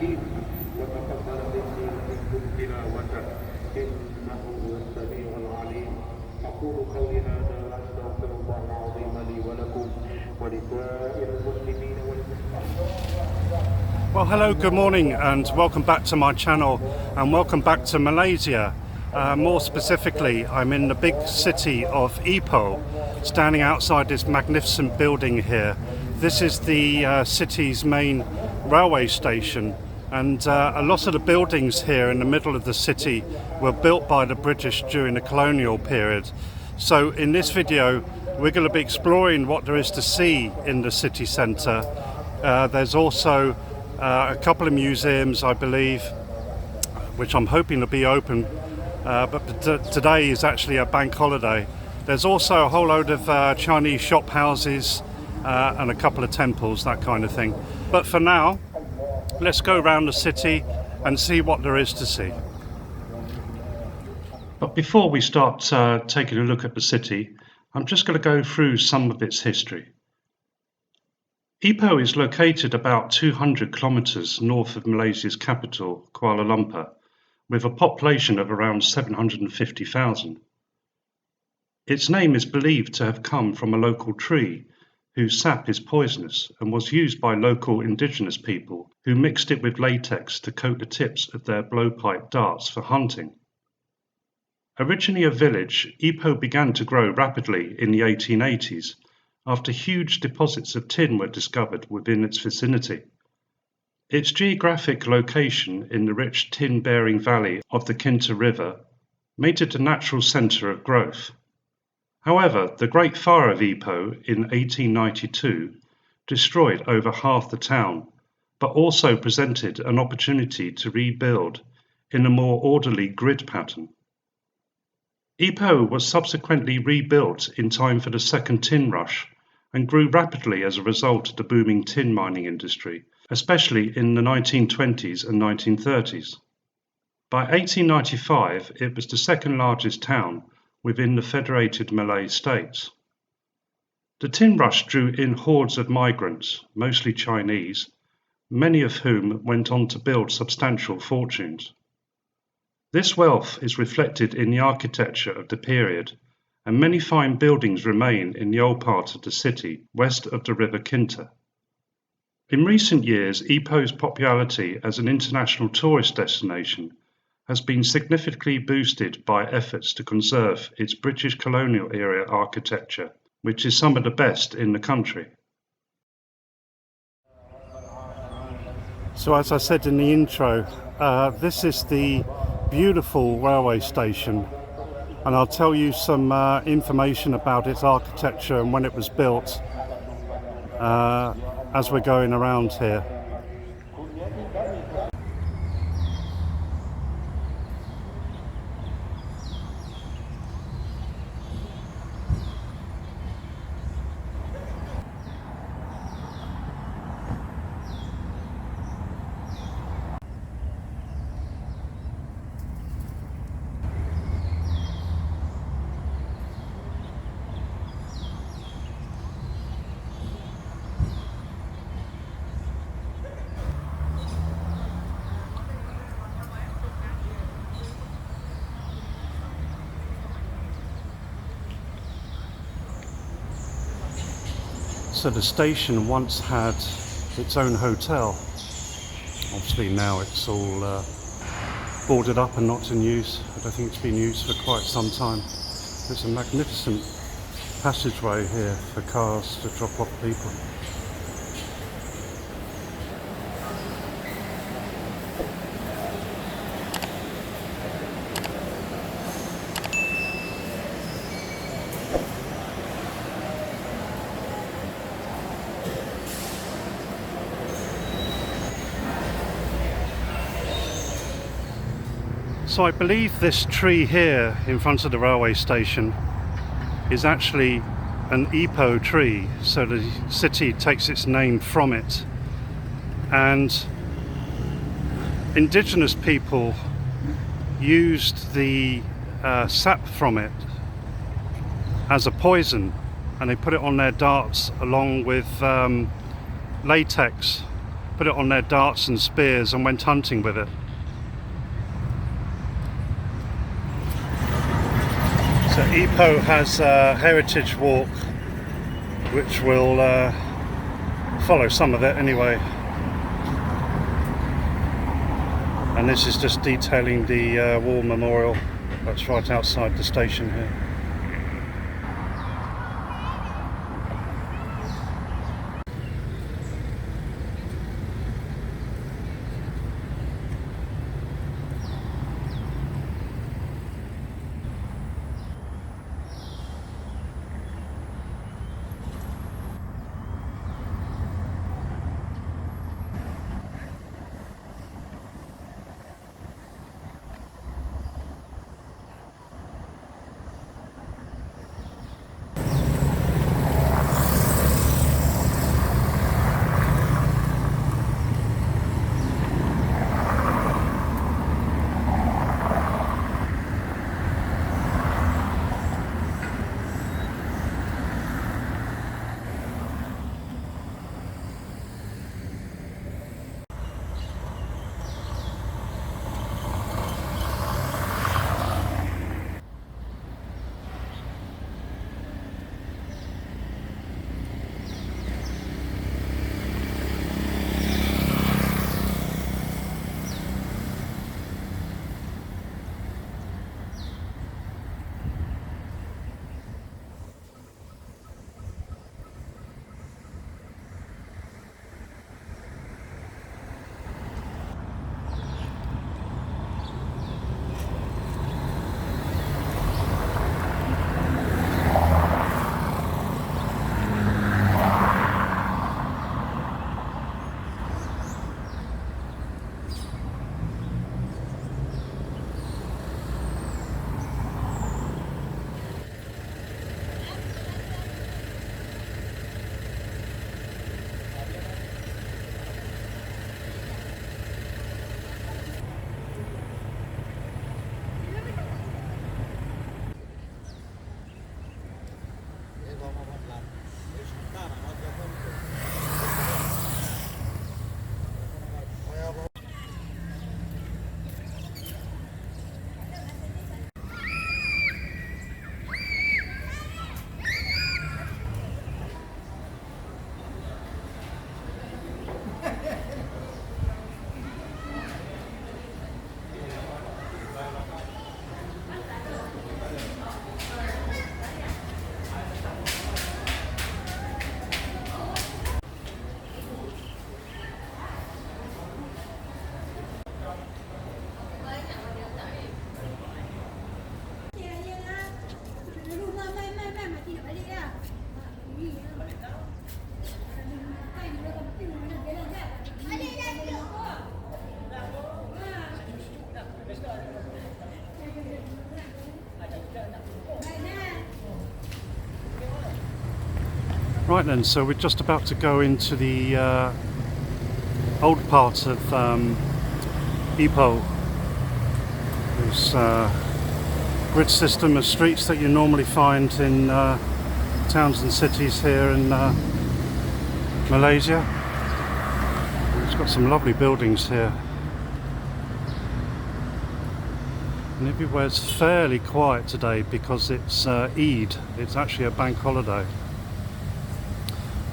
الحكيم وتقبل مني ومنكم تلاوته إنه هو السميع العليم. أقول قولي هذا وأستغفر الله العظيم لي ولكم ولسائر المسلمين والمسلمين. Well, hello, good morning, and welcome back to my channel, and welcome back to Malaysia. More specifically, I'm in the big city of Ipoh, standing outside this magnificent building here. This is the city's main railway station, and a lot of the buildings here in the middle of the city were built by the British during the colonial period. So in this video, we're going to be exploring what there is to see in the city centre. There's also a couple of museums, I believe, which I'm hoping to be open, but today is actually a bank holiday. There's also a whole load of Chinese shop houses and a couple of temples, that kind of thing. But for now, let's go around the city and see what there is to see. But before we start taking a look at the city, I'm just going to go through some of its history. Ipoh is located about 200 kilometres north of Malaysia's capital, Kuala Lumpur, with a population of around 750,000. Its name is believed to have come from a local tree whose sap is poisonous and was used by local indigenous people who mixed it with latex to coat the tips of their blowpipe darts for hunting. Originally a village, Ipoh began to grow rapidly in the 1880s after huge deposits of tin were discovered within its vicinity. Its geographic location in the rich tin-bearing valley of the Kinta River made it a natural centre of growth. However, the Great Fire of Ipoh in 1892 destroyed over half the town, but also presented an opportunity to rebuild in a more orderly grid pattern. Ipoh was subsequently rebuilt in time for the second tin rush and grew rapidly as a result of the booming tin mining industry, especially in the 1920s and 1930s. By 1895, it was the second largest town within the Federated Malay States. The tin rush drew in hordes of migrants, mostly Chinese, many of whom went on to build substantial fortunes. This wealth is reflected in the architecture of the period, and many fine buildings remain in the old part of the city, west of the River Kinta. In recent years, Ipoh's popularity as an international tourist destination has been significantly boosted by efforts to conserve its British colonial era architecture, which is some of the best in the country. So as I said in the intro, this is the beautiful railway station, and I'll tell you some information about its architecture and when it was built as we're going around here. So the station once had its own hotel. Obviously now it's all boarded up and not in use. I don't think it's been used for quite some time. There's a magnificent passageway here for cars to drop off people. So I believe this tree here in front of the railway station is actually an Ipoh tree, so the city takes its name from it. And indigenous people used the sap from it as a poison, and they put it on their darts along with latex put it on their darts and spears and went hunting with it. So Ipoh has a heritage walk which will follow some of it anyway. And this is just detailing the war memorial that's right outside the station here. Right then, so we're just about to go into the old part of Ipoh. There's a grid system of streets that you normally find in towns and cities here in Malaysia. It's got some lovely buildings here. And everywhere's fairly quiet today because it's Eid. It's actually a bank holiday.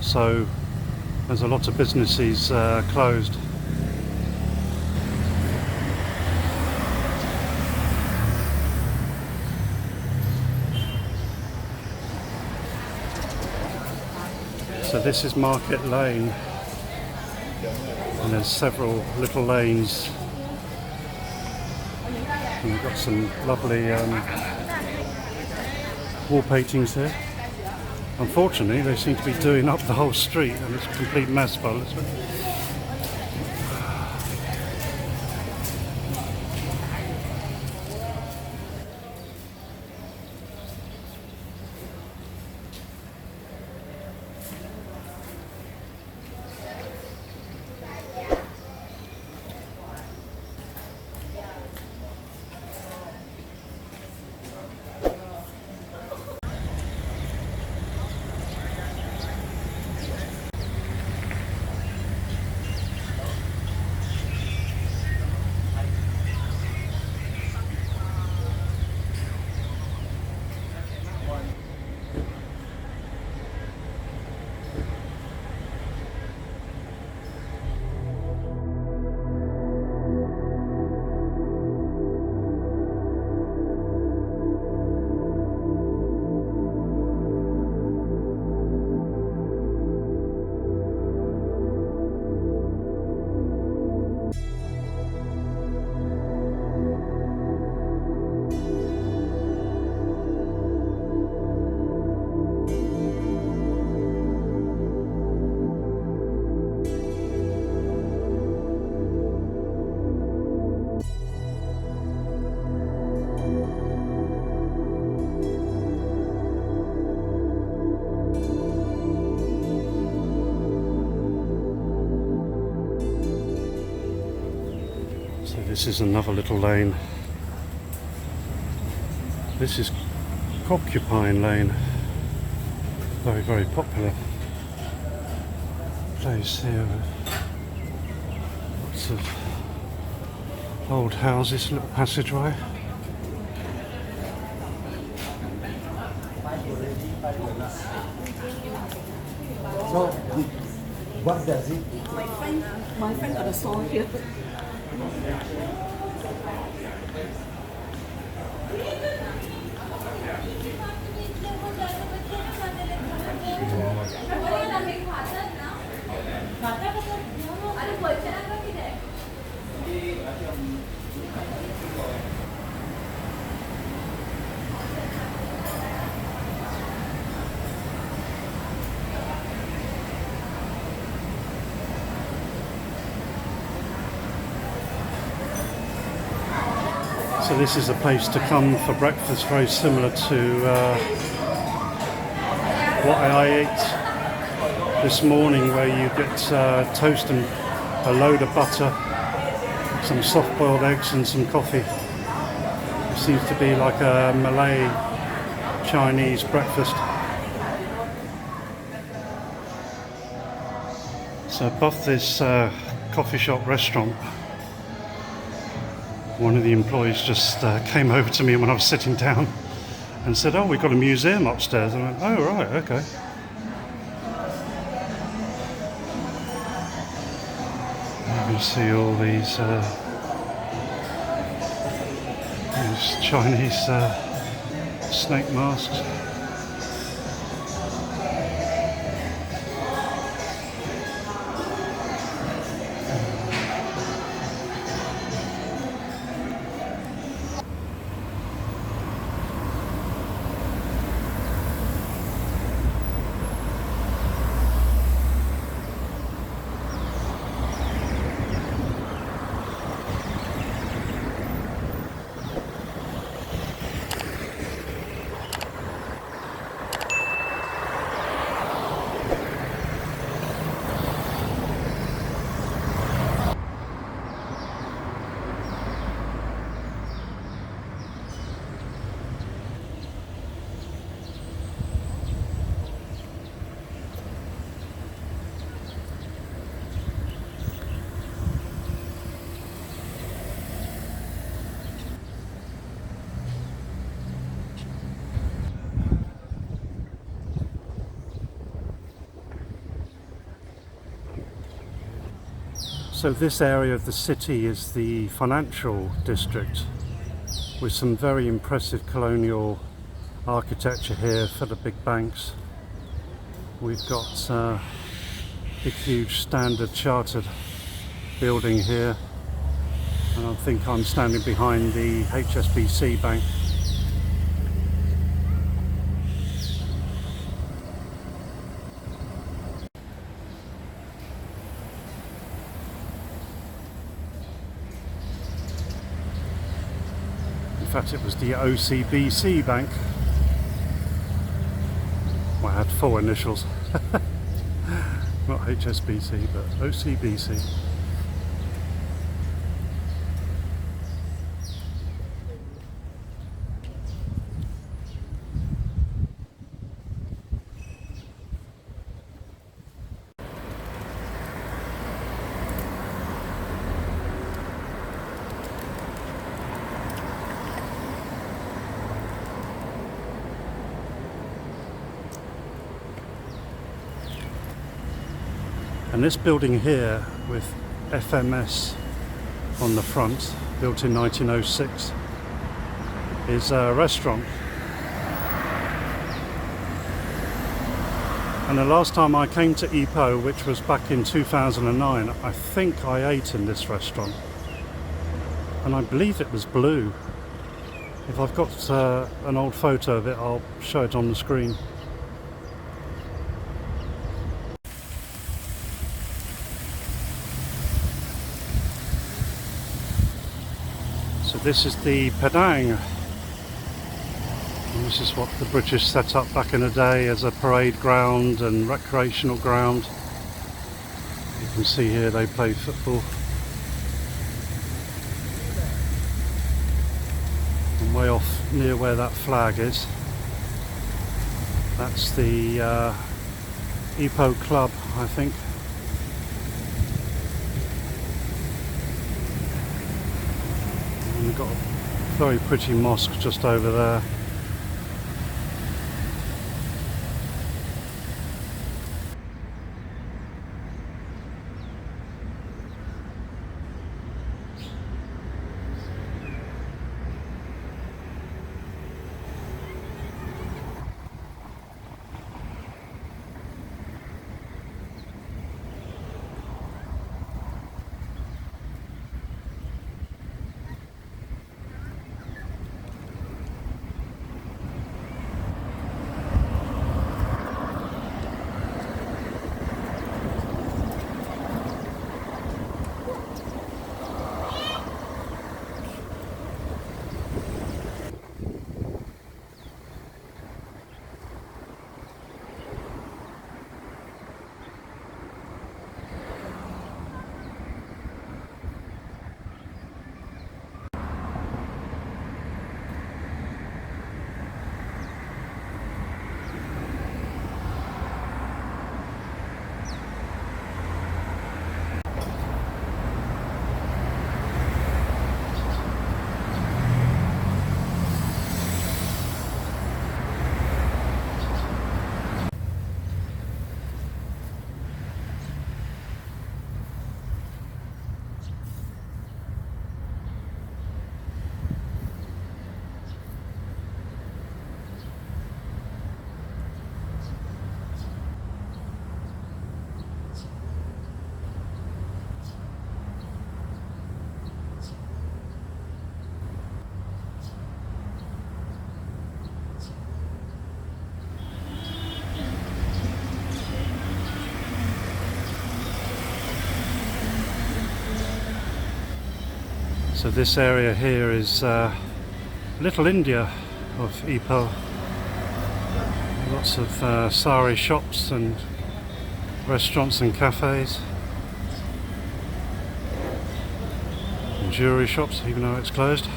So there's a lot of businesses closed. So this is Market Lane, and there's several little lanes. And we've got some lovely wall paintings here. Unfortunately, they seem to be doing up the whole street, and it's a complete mess by the looks of it. This is another little lane. This is Porcupine Lane. Very, very popular place here. Lots of old houses, little passageway. So, what does it? My friend got a song here. So this is a place to come for breakfast, very similar to what I ate this morning, where you get toast and a load of butter, some soft-boiled eggs and some coffee. It seems to be like a Malay Chinese breakfast. So above this coffee shop restaurant, one of the employees just came over to me when I was sitting down and said, "Oh, we've got a museum upstairs." And I went, "Oh, right, okay." You can see all these Chinese snake masks. So this area of the city is the financial district, with some very impressive colonial architecture here for the big banks. We've got a big huge Standard Chartered building here, and I think I'm standing behind the HSBC bank. In fact, it was the OCBC bank. Well, I had 4 initials. Not HSBC, but OCBC. And this building here with FMS on the front, built in 1906, is a restaurant. And the last time I came to Ipoh, which was back in 2009, I think I ate in this restaurant. And I believe it was blue. If I've got an old photo of it, I'll show it on the screen. So this is the Padang. And this is what the British set up back in the day as a parade ground and recreational ground. You can see here they play football. off near where that flag is. That's the Ipoh Club, I think. And we've got a very pretty mosque just over there. So this area here is Little India of Ipoh. Lots of sari shops and restaurants and cafes. And jewellery shops, even though it's closed.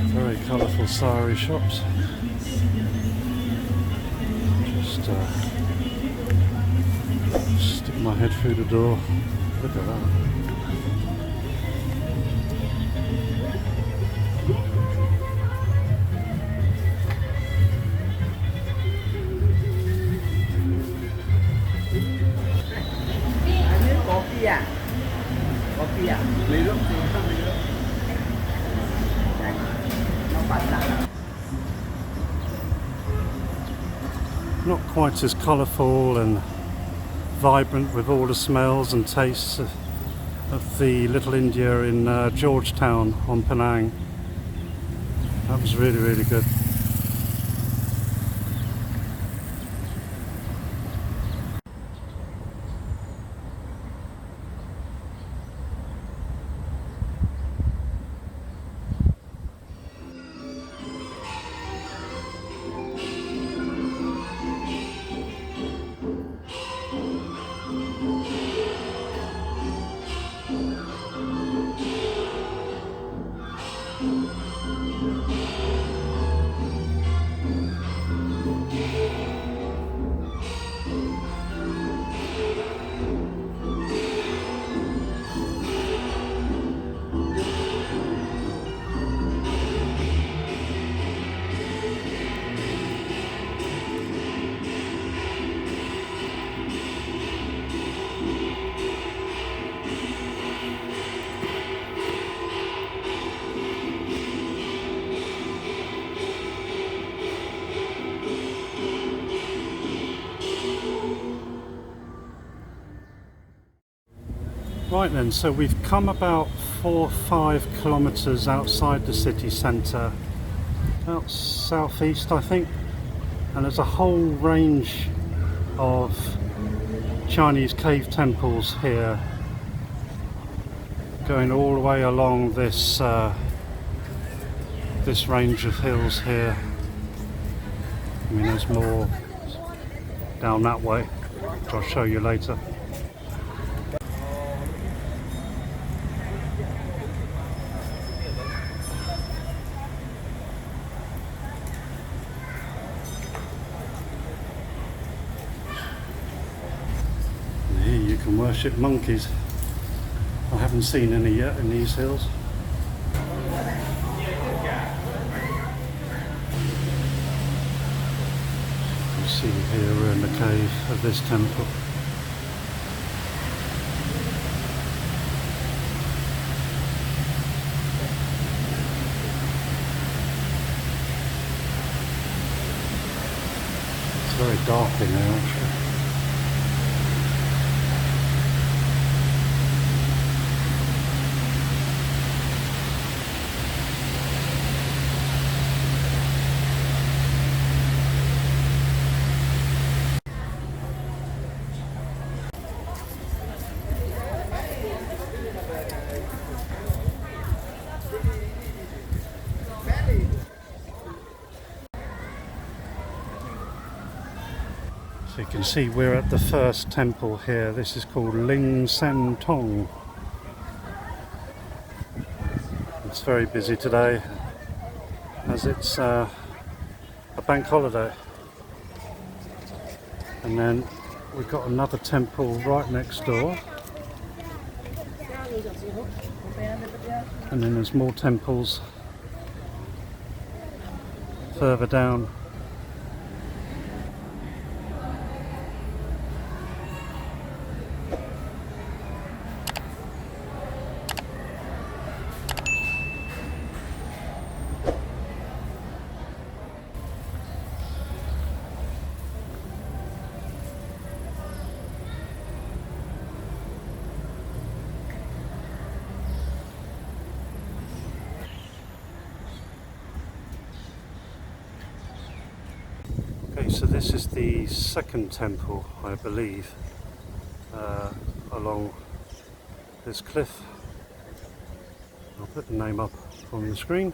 Very colourful sari shops. Just stick my head through the door. Look at that. Not quite as colourful and vibrant with all the smells and tastes of the Little India in Georgetown on Padang. That was really, really good. Right then, so we've come about 4 or 5 kilometres outside the city centre, about southeast I think, and there's a whole range of Chinese cave temples here. Going all the way along this this range of hills here. I mean, there's more down that way, which I'll show you later. And here you can worship monkeys. I haven't seen any yet in these hills. You see here we're in the cave of this temple. It's very dark in there actually. So you can see we're at the first temple here. This is called Ling Tong. It's very busy today as it's a bank holiday. And then we've got another temple right next door. And then there's more temples further down. Okay, so this is the second temple, I believe, along this cliff. I'll put the name up on the screen.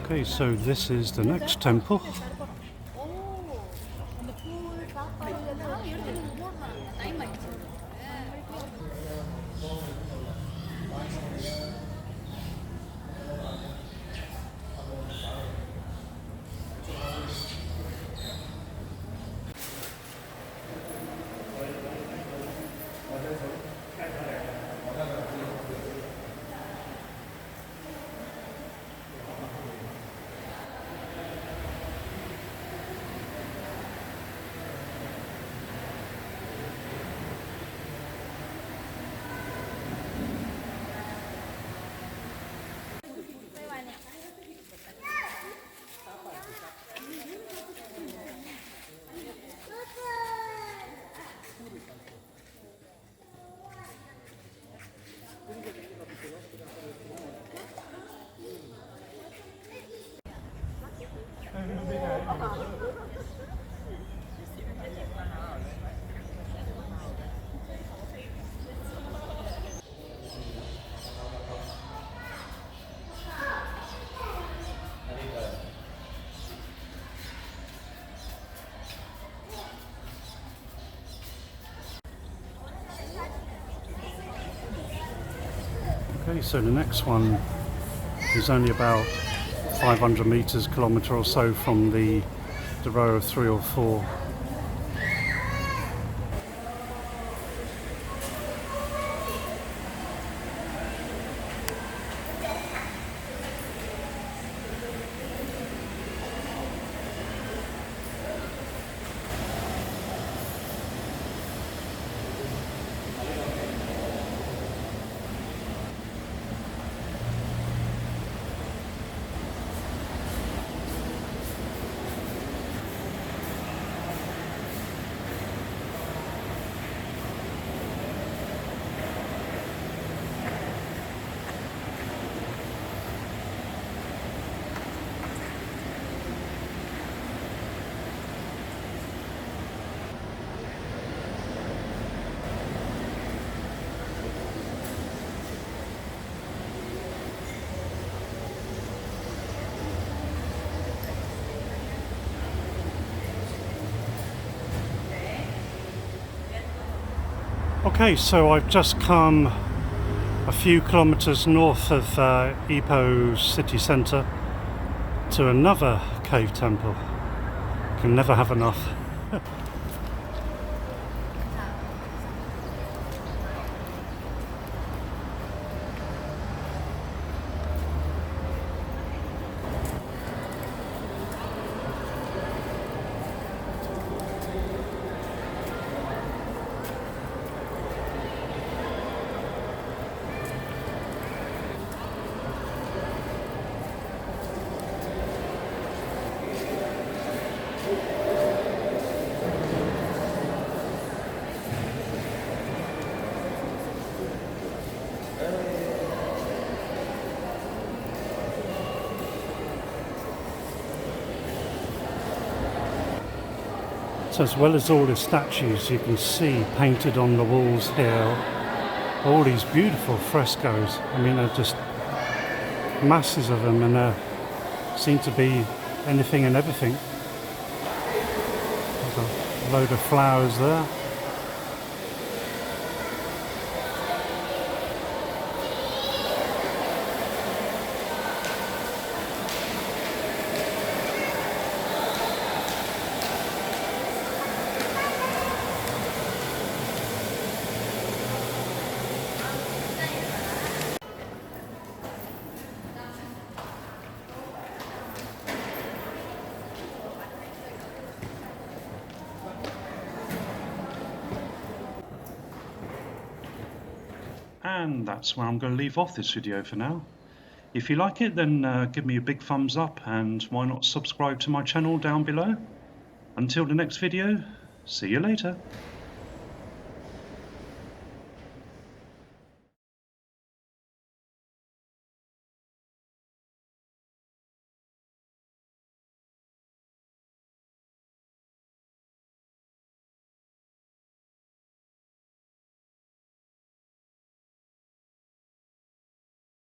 Okay, so this is the next temple. Okay, so the next one is only about 500 meters, kilometre or so from the row of 3 or 4. Okay, so I've just come a few kilometres north of Ipoh city centre to another cave temple. Can never have enough. So as well as all the statues, you can see painted on the walls here all these beautiful frescoes. I mean, they're just masses of them, and there seem to be anything and everything. There's a load of flowers there. And that's where I'm going to leave off this video for now. If you like it, then give me a big thumbs up, and why not subscribe to my channel down below. Until the next video, see you later.